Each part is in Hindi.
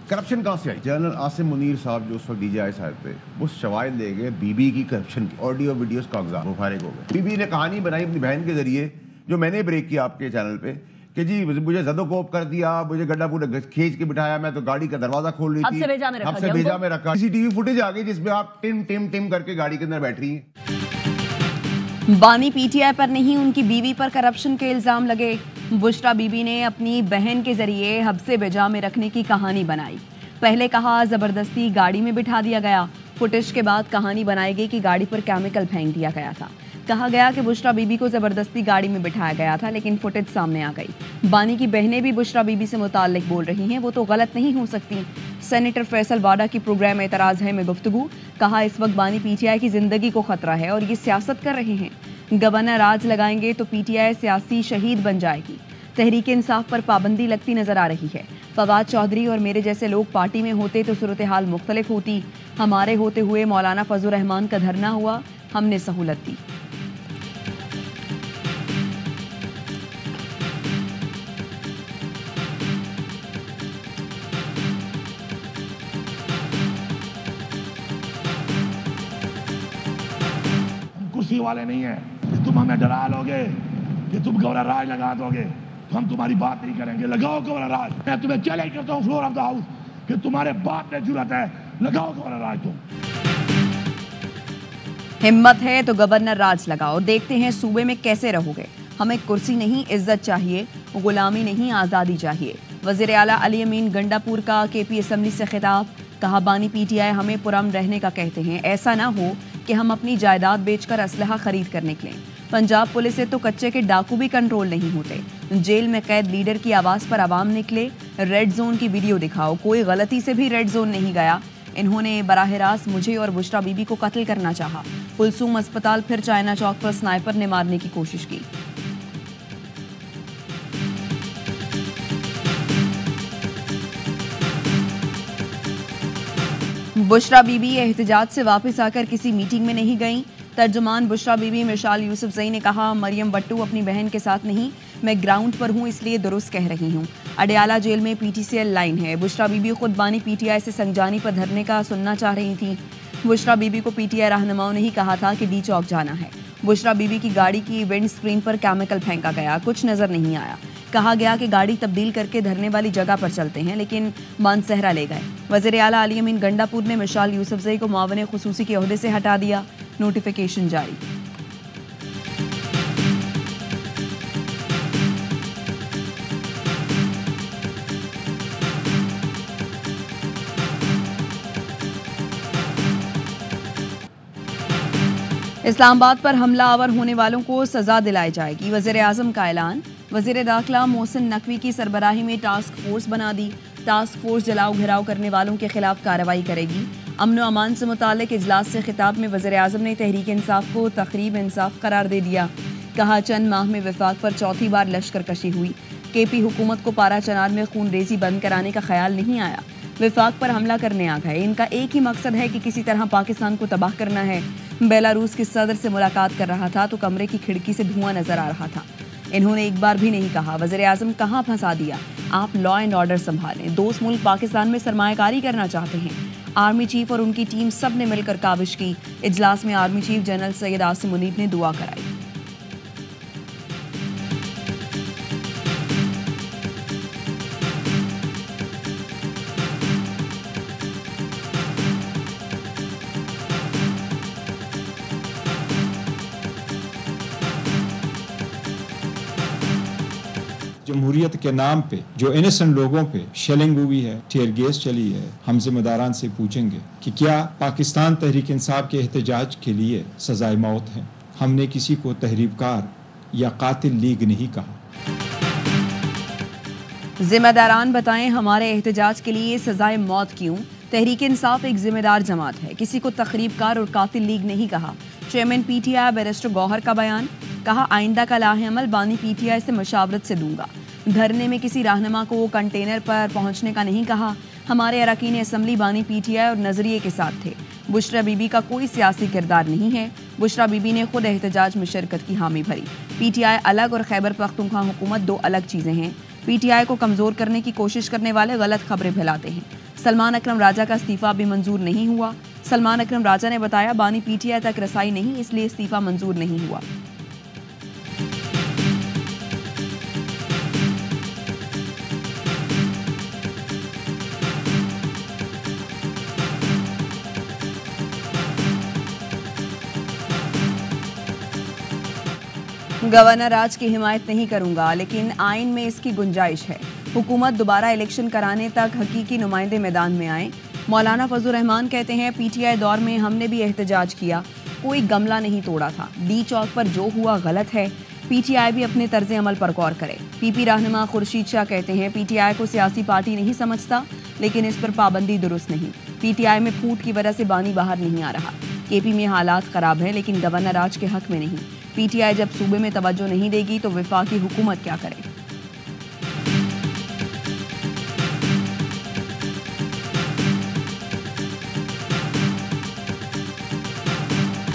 करप्शन कहाँ से आई? जनरल आसिम मुनीर साहब जो उस वक्त DGI साहब थे, वो शवाहिद ले गए बीबी की करप्शन की, ऑडियो वीडियोस कागजात, वो फारिग हो गए। बीबी ने कहानी बनाई अपनी बहन के जरिए, जो मैंने ब्रेक किया आपके चैनल पे, कि जी मुझे जदोकोप कर दिया, मुझे गड्ढा पूरा खींच के बिठाया, मैं तो गाड़ी का दरवाजा खोल रही थी, सबसे भेजा में रखा। CCTV फुटेज आ गई जिसमें आप टिम टिम टिम करके गाड़ी के अंदर बैठ रही हैं। बानी PTI पर नहीं, उनकी बीवी पर करप्शन के इल्जाम लगे। बुशरा बीबी ने अपनी बहन के जरिए हब्से बेजा में रखने की कहानी बनाई। पहले कहा जबरदस्ती गाड़ी में बिठा दिया गया, फुटेज के बाद कहानी बनाई गई कि गाड़ी पर केमिकल फेंक दिया गया था। कहा गया कि बुशरा बीबी को जबरदस्ती गाड़ी में बिठाया गया था, लेकिन फुटेज सामने आ गई। बानी की बहनें भी बुशरा बीबी से मुताल्लिक बोल रही हैं, वो तो गलत नहीं हो सकती। सेनेटर फैसल वाडा की प्रोग्राम एतराज है में गुफ्तगू, कहा इस वक्त बानी PTI की जिंदगी को खतरा है और ये सियासत कर रहे हैं। गवर्नर राज लगाएंगे तो PTI सियासी शहीद बन जाएगी। तहरीक इंसाफ पर पाबंदी लगती नजर आ रही है। फवाद चौधरी और मेरे जैसे लोग पार्टी में होते तो सूरत हाल मुख्तलिफ होती। हमारे होते हुए मौलाना फजल रहमान का धरना हुआ, हमने सहूलत दी। कुर्सी वाले नहीं है कि तुम हमें डरा लोगे, कि तुम गवर्नर राज लगा दोगे तो हम तुम्हारी बात नहीं करेंगे। लगाओ गवर्नर राज। मैं तुम्हें चैलेंज करता हूँ फ्लोर ऑफ द हाउस कि तुम्हारे बाप में जरूरत है, लगाओ गवर्नर राज। तुम हिम्मत है तो गवर्नर राज लगाओ, देखते हैं सूबे में कैसे रहोगे। हमें कुर्सी नहीं इज्जत चाहिए, गुलामी नहीं आज़ादी चाहिए। वज़ीर आला अली अमीन गंडापुर का KP असम्बली से खिताब, कहा बानी PTI हमें पुरअमन रहने का कहते हैं, ऐसा ना हो कि हम अपनी जायदाद बेचकर असलहा खरीद कर निकलें। पंजाब पुलिस से तो कच्चे के डाकू भी कंट्रोल नहीं होते। जेल में कैद लीडर की आवाज़ पर आवाम निकले, रेड जोन की वीडियो दिखाओ। कोई गलती से भी रेड जोन नहीं गया। इन्होंने बराह रास्त मुझे और बुशरा बीबी को कत्ल करना चाहा। कुलसूम अस्पताल फिर चाइना चौक पर स्नाइपर ने मारने की कोशिश की। बुशरा बीबी एहतजाज से वापस आकर किसी मीटिंग में नहीं गईं। तर्जुमान बुशरा बीबी मिशाल यूसुफजई ने कहा, मरियम बट्टू अपनी बहन के साथ नहीं, मैं ग्राउंड पर हूं इसलिए दुरुस्त कह रही हूं। अडयाला जेल में PTCL लाइन है। बुशरा बीबी खुद बानी PTI से संगजानी पर धरने का सुनना चाह रही थी। बुशरा बीबी को PTI रहनुमाओं ने ही कहा था कि D चौक जाना है। बुशरा बीबी की गाड़ी की विंड स्क्रीन पर केमिकल फेंका गया, कुछ नजर नहीं आया। कहा गया कि गाड़ी तब्दील करके धरने वाली जगह पर चलते हैं, लेकिन मानसहरा ले गए। वज़ीर आला अली अमीन गंडापुर ने मिशाल यूसुफजई को मुआविन खुसूसी के ओहदे से हटा दिया, नोटिफिकेशन जारी। इस्लामाबाद पर हमला आवर होने वालों को सजा दिलाई जाएगी, वज़ीर आज़म का ऐलान। वज़ीर दाखिला मोहसिन नकवी की सरबराही में टास्क फोर्स बना दी। टास्क फोर्स जलाओ घिराव करने वालों के खिलाफ कार्रवाई करेगी। अमन व अमान से मुताल्लिक इजलास से खिताब में वज़ीर आज़म ने तहरीक इंसाफ को तक़रीब इंसाफ करार दे दिया। कहा, चंद माह में वफाक पर चौथी बार लश्कर कशी हुई। KP हुकूमत को पारा चनार में खून रेजी बंद कराने का ख्याल नहीं आया, वफाक पर हमला करने आ गए। इनका एक ही मकसद है कि किसी तरह पाकिस्तान को तबाह करना है। बेलारूस के सदर से मुलाकात कर रहा था तो कमरे की खिड़की से धुआं नजर आ रहा था। इन्होंने एक बार भी नहीं कहा वज़ीर आज़म कहाँ फंसा दिया, आप लॉ एंड ऑर्डर संभालें। दोस्त मुल्क पाकिस्तान में सरमायाकारी करना चाहते हैं। आर्मी चीफ और उनकी टीम सब ने मिलकर काविश की। इजलास में army chief general Syed Asim Munir ने दुआ कराई। जमहूरियत के नाम पे जो इनोसेंट लोगों पे शेलिंग हुई है, टीयर गैस चली है, हम जिम्मेदारान से पूछेंगे कि क्या पाकिस्तान तहरीक इंसाफ के एहतजाज के लिए सजाए मौत है? हमने किसी को तहरीबकार या कातिल लीग नहीं कहा। जिम्मेदारान बताएं हमारे एहतजाज के लिए सजाए मौत क्यों? तहरीक इंसाफ एक जिम्मेदार जमात है, किसी को तखरीबकार और कातिल लीग नहीं कहा। चेयरमैन PTI बैरिस्टर गौहर का बयान, कहा आइंदा का लाहेअमल बानी PTI से मशावरत से दूंगा। धरने में किसी रहनुमा को कंटेनर पर पहुंचने का नहीं कहा। हमारे अरकान असम्बली बानी PTI और नजरिए के साथ थे। बुशरा बीबी का कोई सियासी किरदार नहीं है। बुशरा बीबी ने खुद एहतजाज में शिरकत की हामी भरी। PTI अलग और खैबर पख्तूनख्वा हुकूमत दो अलग चीज़ें हैं। PTI को कमज़ोर करने की कोशिश करने वाले गलत खबरें फैलाते हैं। सलमान अकरम राजा का इस्तीफा भी मंजूर नहीं हुआ। सलमान अकरम राजा ने बताया, बानी पीटीआई तक रसाई नहीं, इसलिए इस्तीफा मंजूर नहीं हुआ। गवर्नर राज की हिमायत नहीं करूंगा, लेकिन आइन में इसकी गुंजाइश है। हुकूमत दोबारा इलेक्शन कराने तक हकीकी नुमाइंदे मैदान में आए। मौलाना फजल रहमान कहते हैं, पीटीआई दौर में हमने भी एहतजाज किया, कोई गमला नहीं तोड़ा था। डी चौक पर जो हुआ गलत है, पीटीआई भी अपने तर्ज अमल पर गौर करे। पीपी रहनुमा खुर्शीद शाह कहते हैं, पीटीआई को सियासी पार्टी नहीं समझता, लेकिन इस पर पाबंदी दुरुस्त नहीं। पीटीआई में फूट की वजह से बानी बाहर नहीं आ रहा। केपी में हालात खराब है, लेकिन गवर्नर राज के हक में नहीं। पीटीआई जब सूबे में तवज्जो नहीं देगी तो वफाकी हुकूमत क्या करे।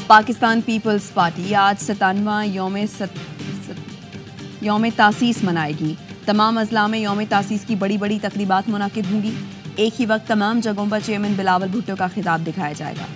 पाकिस्तान पीपल्स पार्टी आज 97वां यौम तासीस मनाएगी। तमाम अजला में यौम तासीस की बड़ी बड़ी तकरीबात मुनाकिद होंगी। एक ही वक्त तमाम जगहों पर चेयरमैन बिलावल भुट्टो का खिताब दिखाया जाएगा।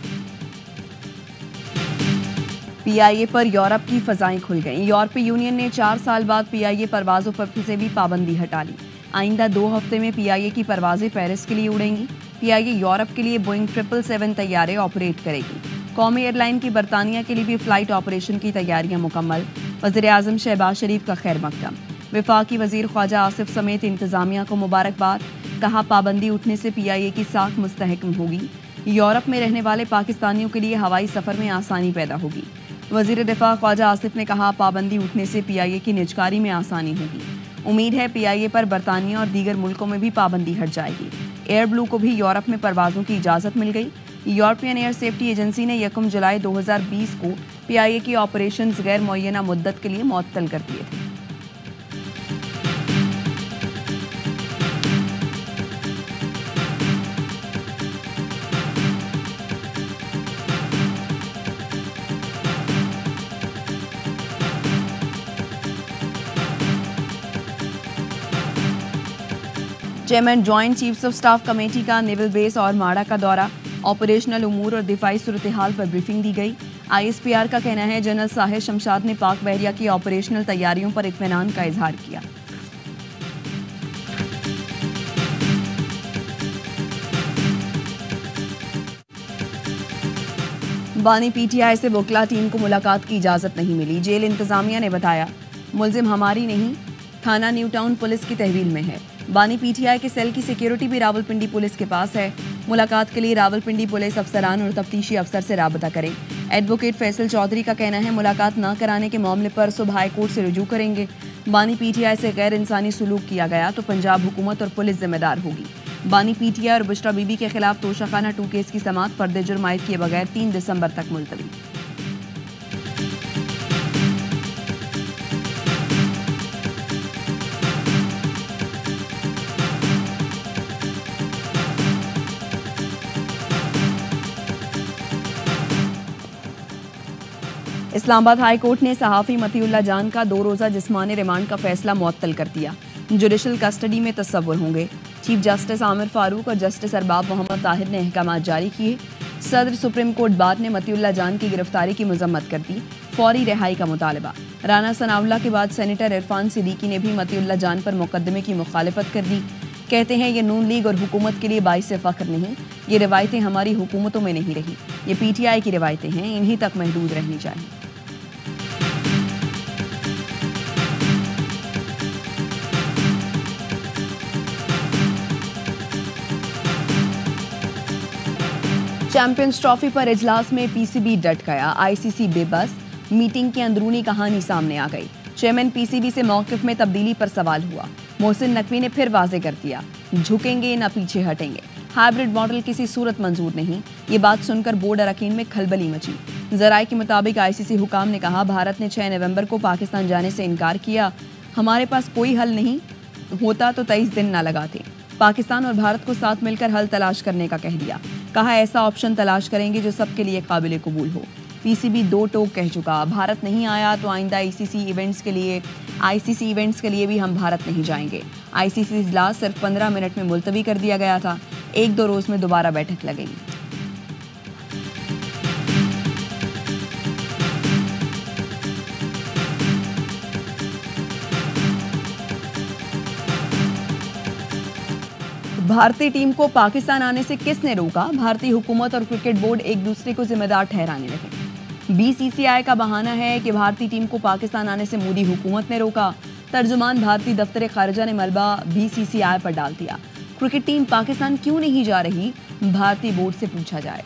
पीआईए पर यूरोप की फजाएं खुल गईं। यूरोपीय यूनियन ने 4 साल बाद पीआईए परवाजों पर से भी पाबंदी हटा ली। आइंदा 2 हफ्ते में पीआईए की परवाजें पेरिस के लिए उड़ेंगी। पीआईए यूरोप के लिए बोइंग 777 तैयारे ऑपरेट करेगी। कौमी एयरलाइन की बरतानिया के लिए भी फ्लाइट ऑपरेशन की तैयारियां मुकम्मल। वज़ीर आज़म शहबाज शरीफ का खैर मकदम। वफाकी वज़ीर ख्वाजा आसिफ समेत इंतजामिया को मुबारकबाद। कहा, पाबंदी उठने से पीआईए की साख मुस्तहकम होगी। यूरोप में रहने वाले पाकिस्तानियों के लिए हवाई सफ़र में आसानी पैदा होगी। वज़ीर दिफा ख्वाजा आसिफ ने कहा, पाबंदी उठने से पीआईए की निजकारी में आसानी होगी। उम्मीद है पीआईए पर बरतानिया और दीगर मुल्कों में भी पाबंदी हट जाएगी। एयर ब्लू को भी यूरोप में परवाजों की इजाज़त मिल गई। यूरोपियन एयर सेफ्टी एजेंसी ने 1 जुलाई 2020 को पीआईए की ऑपरेशंस गैर मुअय्यना मुद्दत के लिए मुअत्तल कर दिए थे। Chairman joint chiefs of staff committee का नेवल बेस और माड़ा का दौरा। ऑपरेशनल उमूर और दिफाई सूरत हाल पर ब्रीफिंग दी गई। आईएसपीआर का कहना है, जनरल साहिर शमशाद ने पाक बहरिया की ऑपरेशनल तैयारियों पर इत्मीनान का इजहार किया। बानी पीटीआई से वकला टीम को मुलाकात की इजाजत नहीं मिली। जेल इंतजामिया ने बताया, मुलजिम हमारी नहीं, थाना न्यू टाउन पुलिस की तहवील में है। बानी पीटीआई के सेल की सिक्योरिटी भी रावलपिंडी पुलिस के पास है। मुलाकात के लिए रावलपिंडी पुलिस अफसरान और तफ्तीशी अफसर से राबता करें। एडवोकेट फैसल चौधरी का कहना है, मुलाकात न कराने के मामले पर सुबह हाई कोर्ट से रुजू करेंगे। बानी पीटीआई से गैर इंसानी सलूक किया गया तो पंजाब हुकूमत और पुलिस जिम्मेदार होगी। बानी पीटीआई और बुशरा बीबी के खिलाफ तोशाखाना 2 केस की समाअत फर्द जुर्म आयद किए बगैर 3 दिसंबर तक मुलतवी। इस्लामाबाद हाई कोर्ट ने सहाफ़ी मतीउल्लाह जान का 2 रोज़ा जिस्मानी रिमांड का फैसला मुअत्तल कर दिया। जुडिशल कस्टडी में तस्वुर होंगे। चीफ जस्टिस आमिर फारूक और जस्टिस अरबाब मोहम्मद ताहिर ने अहकामात जारी किए। सदर सुप्रीम कोर्ट बार ने मतीउल्लाह जान की गिरफ्तारी की मजम्मत कर दी। फौरी रिहाई का मुतालबा। राना सनाउल्लाह के बाद सेनेटर इरफान सिद्दीकी ने भी मतीउल्लाह जान पर मुकदमे की मुखालिफत कर दी। कहते हैं, ये नून लीग और हुकूमत के लिए बाइस फ़ख्र नहीं, ये रिवायतें हमारी हुकूमतों में नहीं रही, ये पीटीआई की रिवायतें हैं, इन्हीं तक महदूद रहनी चाहिए। चैंपियंस ट्रॉफी पर इजलास में पीसीबी डट गया। आईसीसी बेबस। मीटिंग की अंदरूनी कहानी सामने आ गई। चेयरमैन पीसीबी से मौक़िफ़ में तब्दीली पर सवाल हुआ। मोहसिन नकवी ने फिर वाजे कर दिया, झुकेंगे न पीछे हटेंगे। हाइब्रिड मॉडल किसी सूरत मंजूर नहीं। ये बात सुनकर बोर्ड अरकान में खलबली मची। ज़राए के मुताबिक आईसीसी हुकाम ने कहा, भारत ने 6 नवंबर को पाकिस्तान जाने से इनकार किया। हमारे पास कोई हल नहीं होता तो 23 दिन न लगाते। पाकिस्तान और भारत को साथ मिलकर हल तलाश करने का कह दिया। कहा, ऐसा ऑप्शन तलाश करेंगे जो सबके लिए काबिल कबूल हो। पीसीबी 2 टोक कह चुका, भारत नहीं आया तो आइंदा आईसीसी इवेंट्स के लिए भी हम भारत नहीं जाएंगे। आईसीसी इजलास सिर्फ 15 मिनट में मुलतवी कर दिया गया था। 1-2 रोज में दोबारा बैठक लगेगी। भारतीय टीम को पाकिस्तान आने से किसने रोका? भारतीय हुकूमत और क्रिकेट बोर्ड एक दूसरे को जिम्मेदार ठहराने लगे। बीसीसीआई का बहाना है कि भारतीय टीम को पाकिस्तान आने से मोदी हुकूमत ने रोका। तर्जुमान भारतीय दफ्तर खारिजा ने मलबा बीसीसीआई पर डाल दिया। क्रिकेट टीम पाकिस्तान क्यों नहीं जा रही? भारतीय बोर्ड से पूछा जाए।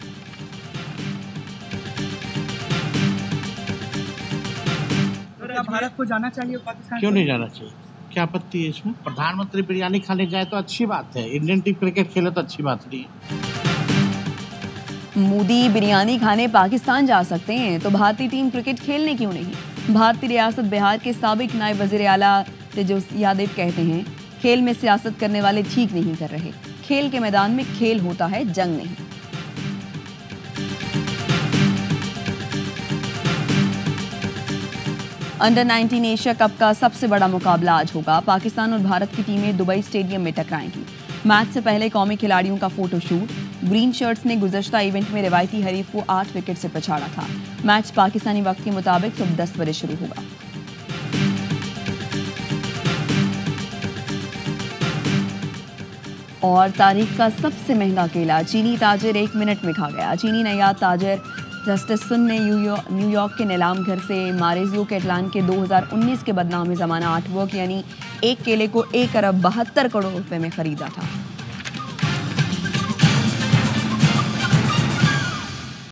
क्या भारत को जाना चाहिए पाकिस्तान? क्यों नहीं जाना चाहिए? क्या आपत्ति है इसमें? प्रधानमंत्री बिरयानी खाने जाए तो अच्छी बात है, इंडियन टीम क्रिकेट खेले तो अच्छी बात नहीं है। मोदी बिरयानी खाने पाकिस्तान जा सकते हैं तो भारतीय टीम क्रिकेट खेलने क्यों नहीं? भारतीय रियासत बिहार के साबिक नायब वजीर आला तेजस्वी यादव कहते हैं, खेल में सियासत करने वाले ठीक नहीं कर रहे। खेल के मैदान में खेल होता है, जंग नहीं। अंडर 19 एशिया कप का सबसे बड़ा मुकाबला आज होगा। पाकिस्तान और भारत की टीमें दुबई स्टेडियम में टकराएंगी। मैच से पहले कौमी खिलाड़ियों का फोटोशूट। ग्रीन शर्ट्स ने गुज़श्ता इवेंट में रिवायती हरीफ को 8 विकेट से पछाड़ा था। मैच पाकिस्तानी वक्त के मुताबिक सुबह 10 बजे शुरू होगा। और तारीख का सबसे महंगा केला चीनी ताजिर 1 मिनट में खा गया। चीनी नयाद ताजिर जस्टिस सुन ने न्यूयॉर्क के नीलाम घर से मारेजियो कैटलान के 2019 के बदनामी ज़माना आर्टवर्क यानी एक केले को 1 अरब 72 करोड़ रुपए में खरीदा था।